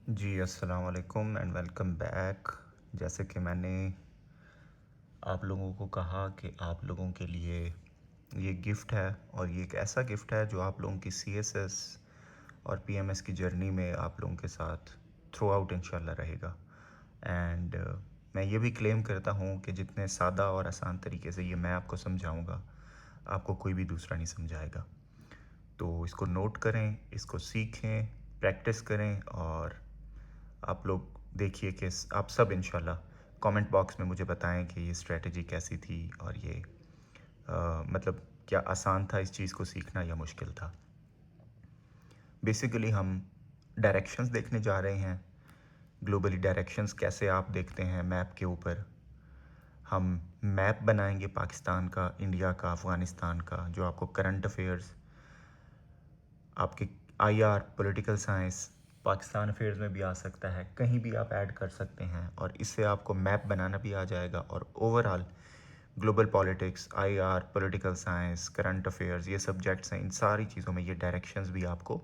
जी अस्सलाम वालेकुम and welcome back. जैसे कि मैंने आप लोगों को कहा कि आप लोगों के लिए ये गिफ्ट है, और ये एक ऐसा गिफ्ट है जो आप लोगों की सीएसएस और पीएमएस की जर्नी में आप लोगों के साथ थ्रू आउट इंशाल्लाह रहेगा। एंड मैं ये भी क्लेम करता हूँ कि जितने सादा और आसान तरीके से ये मैं आपको समझाऊँगा, आपको कोई भी दूसरा नहीं समझाएगा। तो इसको नोट करें, इसको सीखें, प्रैक्टिस करें, और आप लोग देखिए कि आप सब इंशाल्लाह कमेंट बॉक्स में मुझे बताएं कि ये स्ट्रेटजी कैसी थी, और ये मतलब क्या आसान था इस चीज़ को सीखना या मुश्किल था। बेसिकली हम डायरेक्शंस देखने जा रहे हैं, ग्लोबली डायरेक्शंस कैसे आप देखते हैं मैप के ऊपर। हम मैप बनाएंगे पाकिस्तान का, इंडिया का, अफ़गानिस्तान का, जो आपको करंट अफेयर्स, आपके IR, political science, Pakistan affairs में भी आ सकता है, कहीं भी आप ऐड कर सकते हैं, और इससे आपको मैप बनाना भी आ जाएगा। और overall global politics, IR, political science, current affairs, ये सब्जेक्ट्स हैं, इन सारी चीज़ों में ये डायरेक्शंस भी आपको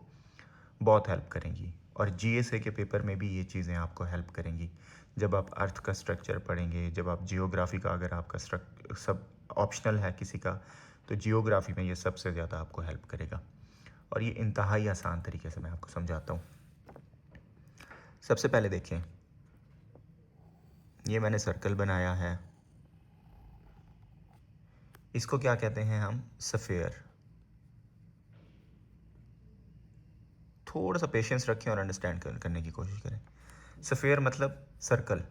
बहुत हेल्प करेंगी। और जीएसए के पेपर में भी ये चीज़ें आपको हेल्प करेंगी। जब आप अर्थ का स्ट्रक्चर पढ़ेंगे, जब आप जियोग्राफी का, अगर आपका सब ऑप्शनल है किसी का, तो जियोग्राफी में ये सबसे ज़्यादा आपको हेल्प करेगा। और ये इंतहाई आसान तरीके से मैं आपको समझाता हूँ। सबसे पहले देखें, ये मैंने सर्कल बनाया है, इसको क्या कहते हैं हम? सफ़ेयर। थोड़ा सा पेशेंस रखें और अंडरस्टैंड करने की कोशिश करें। सफ़ेयर मतलब सर्कल,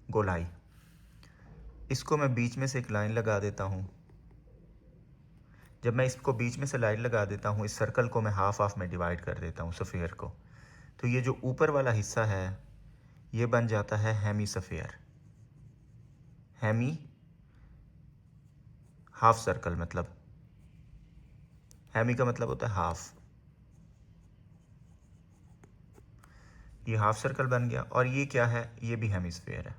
गोलाई। इसको मैं बीच में से एक लाइन लगा देता हूँ। जब मैं इसको बीच में से लाइन लगा देता हूँ, इस सर्कल को मैं हाफ हाफ में डिवाइड कर देता हूँ, सफ़ेयर को। तो ये जो ऊपर वाला हिस्सा है ये बन जाता है hemisphere. Hemi, half circle मतलब, हेमी का मतलब होता है हाफ। ये हाफ सर्कल बन गया। और ये क्या है? ये भी हेमिस्फेयर है।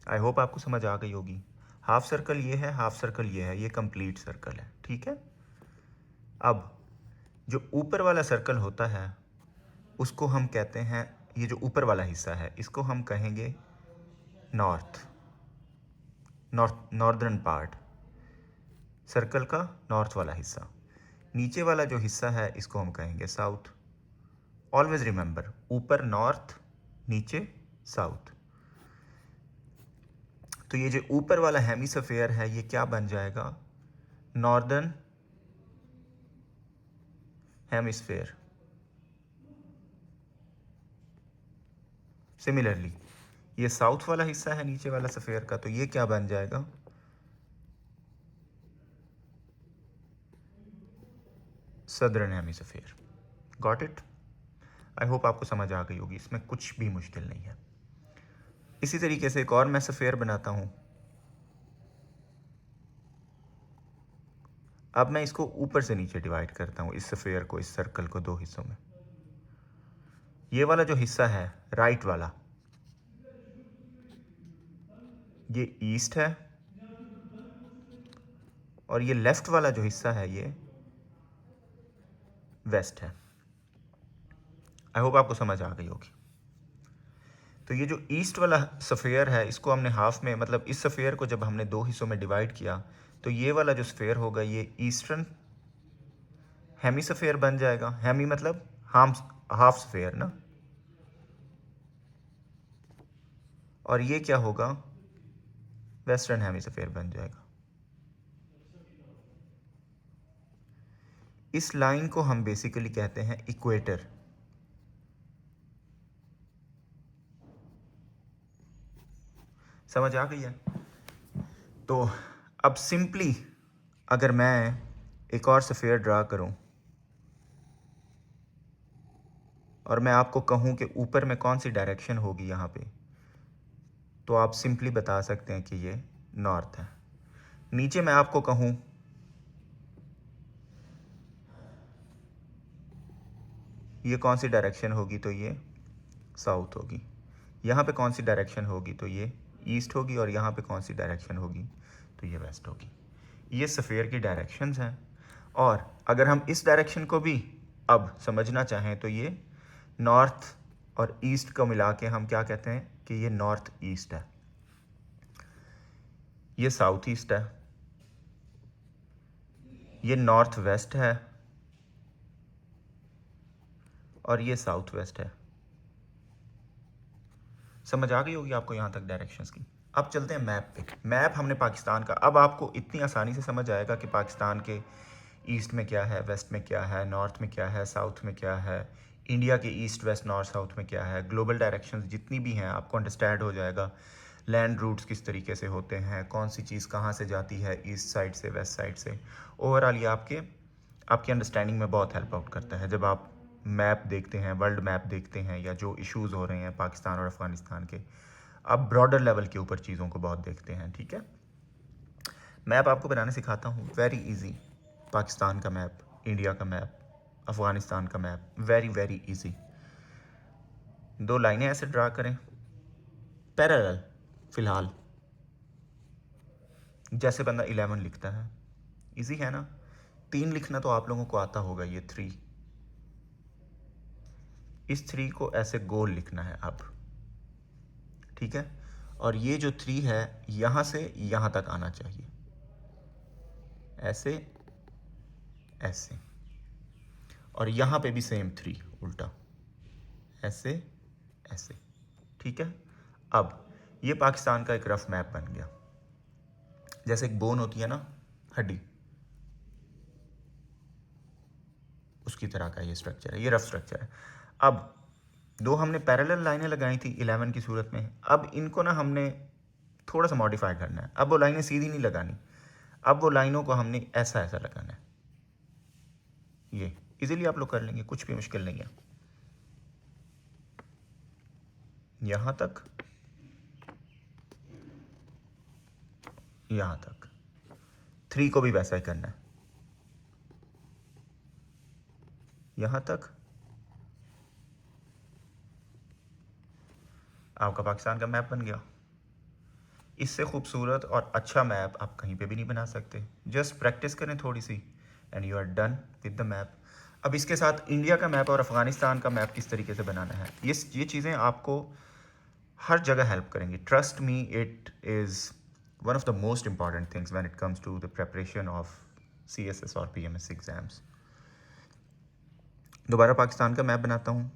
आई होप आपको समझ आ गई होगी। हाफ सर्कल ये है, हाफ सर्कल ये है, ये कंप्लीट सर्कल है, ठीक है। अब जो ऊपर वाला सर्कल होता है उसको हम कहते हैं, ये जो ऊपर वाला हिस्सा है इसको हम कहेंगे नॉर्थ, नॉर्दर्न पार्ट, सर्कल का नॉर्थ वाला हिस्सा। नीचे वाला जो हिस्सा है इसको हम कहेंगे साउथ। ऑलवेज रिमेंबर, ऊपर नॉर्थ, नीचे साउथ। तो ये जो ऊपर वाला हेमिस्फेयर है ये क्या बन जाएगा? Northern hemisphere. सिमिलरली ये साउथ वाला हिस्सा है नीचे वाला सफेयर का, तो ये क्या बन जाएगा? Southern hemisphere. Got it? I hope आपको समझ आ गई होगी, इसमें कुछ भी मुश्किल नहीं है। इसी तरीके से एक और मैं सफेयर बनाता हूं। अब मैं इसको ऊपर से नीचे डिवाइड करता हूं, इस सफेयर को, इस सर्कल को दो हिस्सों में। ये वाला जो हिस्सा है राइट वाला, ये ईस्ट है, और ये लेफ्ट वाला जो हिस्सा है ये वेस्ट है। आई होप आपको समझ आ गई होगी। तो ये जो ईस्ट वाला सफ़ेयर है इसको हमने हाफ में, मतलब इस सफ़ेयर को जब हमने दो हिस्सों में डिवाइड किया, तो ये वाला जो सफ़ेयर होगा ये ईस्टर्न हेमी सफ़ेयर बन जाएगा। हेमी मतलब हाफ सफ़ेयर ना। और ये क्या होगा? वेस्टर्न हेमी सफ़ेयर बन जाएगा। इस लाइन को हम बेसिकली कहते हैं इक्वेटर। समझ आ गई है? तो अब सिंपली अगर मैं एक और सफ़ेयर ड्रा करूं और मैं आपको कहूं कि ऊपर में कौन सी डायरेक्शन होगी यहाँ पे, तो आप सिंपली बता सकते हैं कि ये नॉर्थ है। नीचे मैं आपको कहूं ये कौन सी डायरेक्शन होगी, तो ये साउथ होगी। यहाँ पे कौन सी डायरेक्शन होगी, तो ये ईस्ट होगी। और यहाँ पे कौन सी डायरेक्शन होगी, तो ये वेस्ट होगी। ये सफ़ेयर की डायरेक्शंस हैं। और अगर हम इस डायरेक्शन को भी अब समझना चाहें तो ये नॉर्थ और ईस्ट को मिला के हम क्या कहते हैं कि ये नॉर्थ ईस्ट है, ये साउथ ईस्ट है, ये नॉर्थ वेस्ट है और ये साउथ वेस्ट है। समझ आ गई होगी आपको यहाँ तक डायरेक्शंस की। अब चलते हैं मैप पे। मैप हमने पाकिस्तान का, अब आपको इतनी आसानी से समझ आएगा कि पाकिस्तान के ईस्ट में क्या है, वेस्ट में क्या है, नॉर्थ में क्या है, साउथ में क्या है, इंडिया के ईस्ट वेस्ट नॉर्थ साउथ में क्या है, ग्लोबल डायरेक्शंस जितनी भी हैं आपको अंडरस्टैंड हो जाएगा। लैंड रूट्स किस तरीके से होते हैं, कौन सी चीज़ कहाँ से जाती है, ईस्ट साइड से वेस्ट साइड से। ओवरऑल ये आपकी अंडरस्टैंडिंग में बहुत हेल्प आउट करता है जब आप मैप देखते हैं, वर्ल्ड मैप देखते हैं, या जो इश्यूज़ हो रहे हैं पाकिस्तान और अफ़गानिस्तान के, आप ब्रॉडर लेवल के ऊपर चीज़ों को बहुत देखते हैं। ठीक है, मैप आपको बनाने सिखाता हूँ, वेरी इजी। पाकिस्तान का मैप, इंडिया का मैप, अफ़गानिस्तान का मैप, वेरी वेरी इजी। दो लाइनें ऐसे ड्रा करें पैरेलल, फ़िलहाल जैसे बंदा 11 लिखता है, इजी है ना। 3 लिखना तो आप लोगों को आता होगा, ये 3, इस 3 को ऐसे गोल लिखना है अब, ठीक है। और ये जो 3 है यहाँ से यहाँ तक आना चाहिए, ऐसे ऐसे, और यहाँ पे भी सेम 3 उल्टा, ऐसे ऐसे, ठीक है। अब ये पाकिस्तान का एक रफ मैप बन गया। जैसे एक बोन होती है ना, हड्डी, उसकी तरह का ये स्ट्रक्चर है, ये रफ स्ट्रक्चर है। अब दो हमने पैरेलल लाइनें लगाई थी 11 की सूरत में, अब इनको ना हमने थोड़ा सा मॉडिफाई करना है। अब वो लाइनें सीधी नहीं लगानी, अब वो लाइनों को हमने ऐसा ऐसा लगाना है। ये इजीली आप लोग कर लेंगे, कुछ भी मुश्किल नहीं है। यहाँ तक, यहाँ तक, 3 को भी वैसा ही करना है, यहाँ तक। आपका पाकिस्तान का मैप बन गया। इससे खूबसूरत और अच्छा मैप आप कहीं पे भी नहीं बना सकते। जस्ट प्रैक्टिस करें थोड़ी सी and you are done with the map. अब इसके साथ इंडिया का मैप और अफ़गानिस्तान का मैप किस तरीके से बनाना है, ये चीज़ें आपको हर जगह हेल्प करेंगी। Trust me, it is one of the most important things when it comes to the preparation of CSS और PMS एग्ज़ाम्स। दोबारा पाकिस्तान का मैप बनाता हूँ।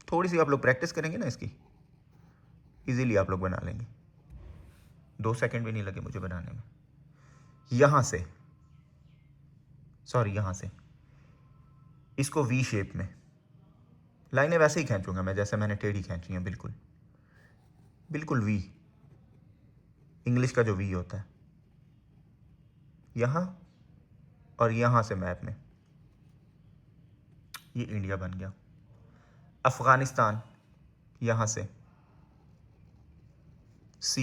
थोड़ी सी आप लोग प्रैक्टिस करेंगे ना इसकी, इजीली आप लोग बना लेंगे। 2 सेकंड भी नहीं लगे मुझे बनाने में। यहाँ से, सॉरी यहाँ से, इसको V शेप में, लाइनें वैसे ही खींचूंगा मैं जैसे मैंने टेढ़ी खींची हैं, बिल्कुल बिल्कुल V, इंग्लिश का जो V होता है, यहाँ और यहाँ से मैप में। ये इंडिया बन गया। अफ़गानिस्तान यहाँ से C,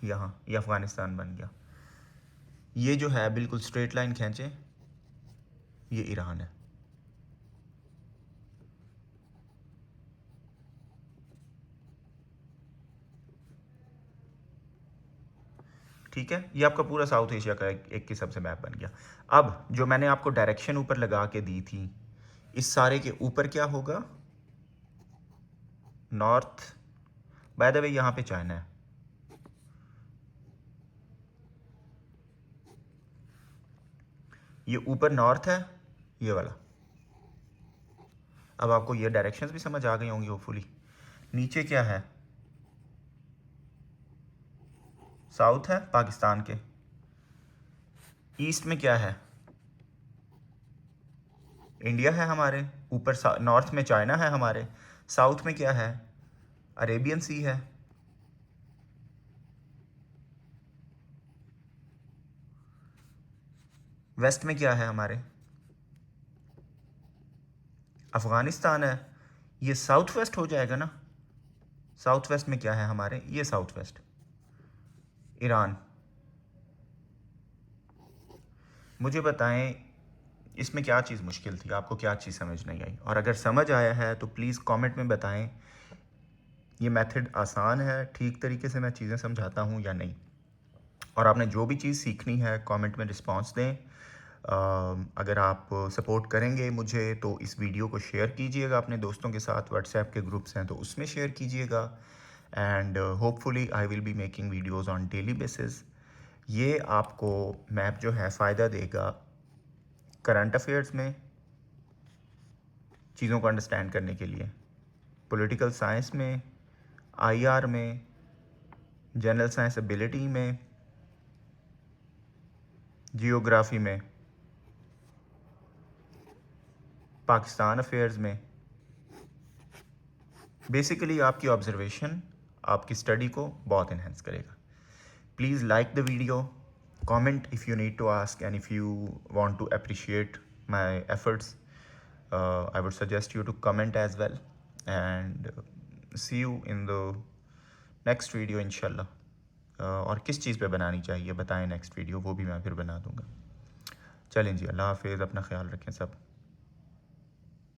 यहाँ, ये अफ़गानिस्तान बन गया। ये जो है बिल्कुल स्ट्रेट लाइन खींचे, ये ईरान है। ठीक है, ये आपका पूरा साउथ एशिया का एक किस्म से मैप बन गया। अब जो मैंने आपको डायरेक्शन ऊपर लगा के दी थी, इस सारे के ऊपर क्या होगा, नॉर्थ। बाय द वे यहाँ पे चाइना है, ये ऊपर नॉर्थ है, ये वाला। अब आपको ये डायरेक्शंस भी समझ आ गई होंगी होपफुली। नीचे क्या है, साउथ है पाकिस्तान के। ईस्ट में क्या है, इंडिया है हमारे ऊपर। नॉर्थ में चाइना है हमारे। साउथ में क्या है, अरेबियन सी है। वेस्ट में क्या है हमारे, अफ़गानिस्तान है। ये साउथ वेस्ट हो जाएगा ना। साउथ वेस्ट में क्या है हमारे, ये साउथ वेस्ट, ईरान। मुझे बताएं इसमें क्या चीज़ मुश्किल थी, आपको क्या चीज़ समझ नहीं आई, और अगर समझ आया है तो प्लीज़ कमेंट में बताएं ये मेथड आसान है, ठीक तरीके से मैं चीज़ें समझाता हूँ या नहीं। और आपने जो भी चीज़ सीखनी है कमेंट में रिस्पांस दें। अगर आप सपोर्ट करेंगे मुझे तो इस वीडियो को शेयर कीजिएगा अपने दोस्तों के साथ, व्हाट्सएप के ग्रुप्स हैं तो उसमें शेयर कीजिएगा। And hopefully I will be making videos on daily basis. ये आपको मैप जो है फ़ायदा देगा करंट अफेयर्स में चीज़ों को अंडरस्टैंड करने के लिए, पॉलिटिकल साइंस में, आईआर में, जनरल साइंस एबिलिटी में, जियोग्राफी में, पाकिस्तान अफेयर्स में। बेसिकली आपकी ऑब्जर्वेशन आपकी स्टडी को बहुत इन्हेंस करेगा। Please like the video, comment if you need to ask, and if you want to appreciate my efforts, I would suggest you to comment as well. And see you in the next video inshallah. और किस चीज़ पे बनानी चाहिए बताएं next video, वो भी मैं फिर बना दूंगा। चलें जी, अल्लाह हाफिज़, अपना ख्याल रखें सब।